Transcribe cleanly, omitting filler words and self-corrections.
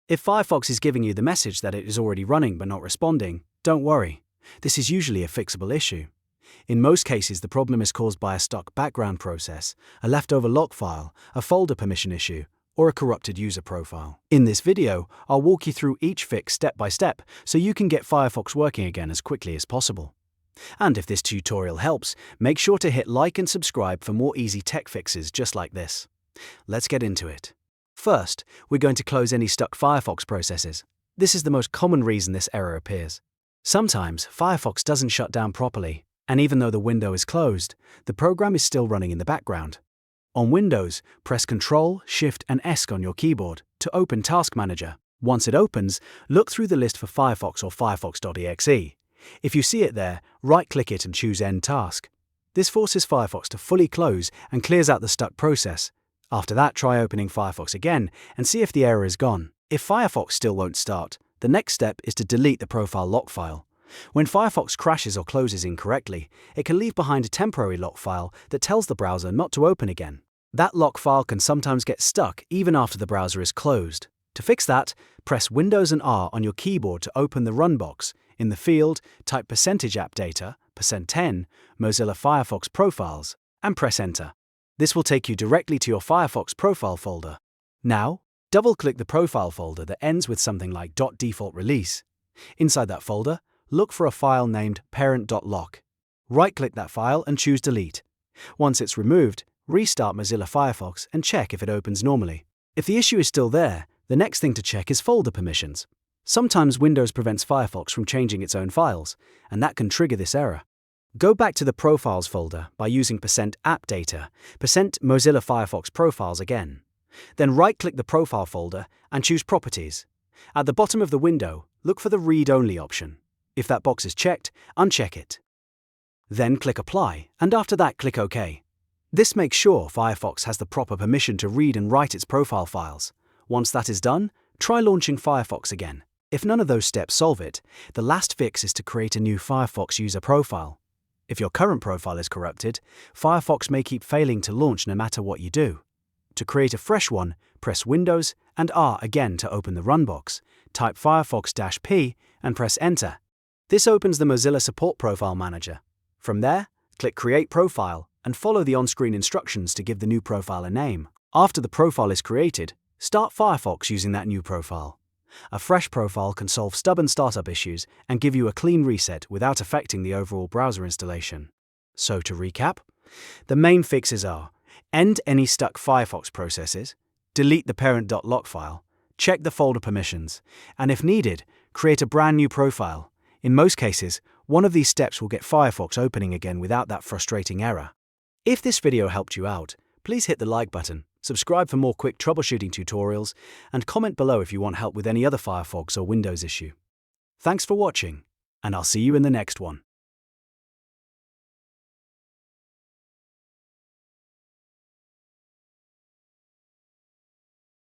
If Firefox is giving you the message that it is already running but not responding, don't worry. This is usually a fixable issue. In most cases, the problem is caused by a stuck background process, a leftover lock file, a folder permission issue, or a corrupted user profile. In this video, I'll walk you through each fix step by step so you can get Firefox working again as quickly as possible. And if this tutorial helps, make sure to hit like and subscribe for more easy tech fixes just like this. Let's get into it. First, we're going to close any stuck Firefox processes. This is the most common reason this error appears. Sometimes Firefox doesn't shut down properly, and even though the window is closed, the program is still running in the background. On Windows, press Ctrl, Shift and S on your keyboard to open Task Manager. Once it opens, look through the list for Firefox or Firefox.exe. If you see it there, right-click it and choose End Task. This forces Firefox to fully close and clears out the stuck process. After that, try opening Firefox again and see if the error is gone. If Firefox still won't start, the next step is to delete the profile lock file. When Firefox crashes or closes incorrectly, it can leave behind a temporary lock file that tells the browser not to open again. That lock file can sometimes get stuck even after the browser is closed. To fix that, press Windows and R on your keyboard to open the Run box. In the field, type %appdata, %10, Mozilla Firefox Profiles, and press Enter. This will take you directly to your Firefox profile folder. Now, double-click the profile folder that ends with something like .default release. Inside that folder, look for a file named Parent.Lock. Right-click that file and choose Delete. Once it's removed, restart Mozilla Firefox and check if it opens normally. If the issue is still there, the next thing to check is folder permissions. Sometimes Windows prevents Firefox from changing its own files, and that can trigger this error. Go back to the Profiles folder by using %appdata, %Mozilla Firefox Profiles again. Then right-click the Profile folder and choose Properties. At the bottom of the window, look for the Read Only option. If that box is checked, uncheck it. Then click Apply, and after that click OK. This makes sure Firefox has the proper permission to read and write its profile files. Once that is done, try launching Firefox again. If none of those steps solve it, the last fix is to create a new Firefox user profile. If your current profile is corrupted, Firefox may keep failing to launch no matter what you do. To create a fresh one, press Windows and R again to open the Run box, type Firefox-P and press Enter. This opens the Mozilla Support Profile Manager. From there, click Create Profile and follow the on-screen instructions to give the new profile a name. After the profile is created, start Firefox using that new profile. A fresh profile can solve stubborn startup issues and give you a clean reset without affecting the overall browser installation. So to recap, the main fixes are: end any stuck Firefox processes, delete the Parent.Lock file, check the folder permissions, and if needed, create a brand new profile. In most cases, one of these steps will get Firefox opening again without that frustrating error. If this video helped you out, please hit the like button, subscribe for more quick troubleshooting tutorials, and comment below if you want help with any other Firefox or Windows issue. Thanks for watching, and I'll see you in the next one.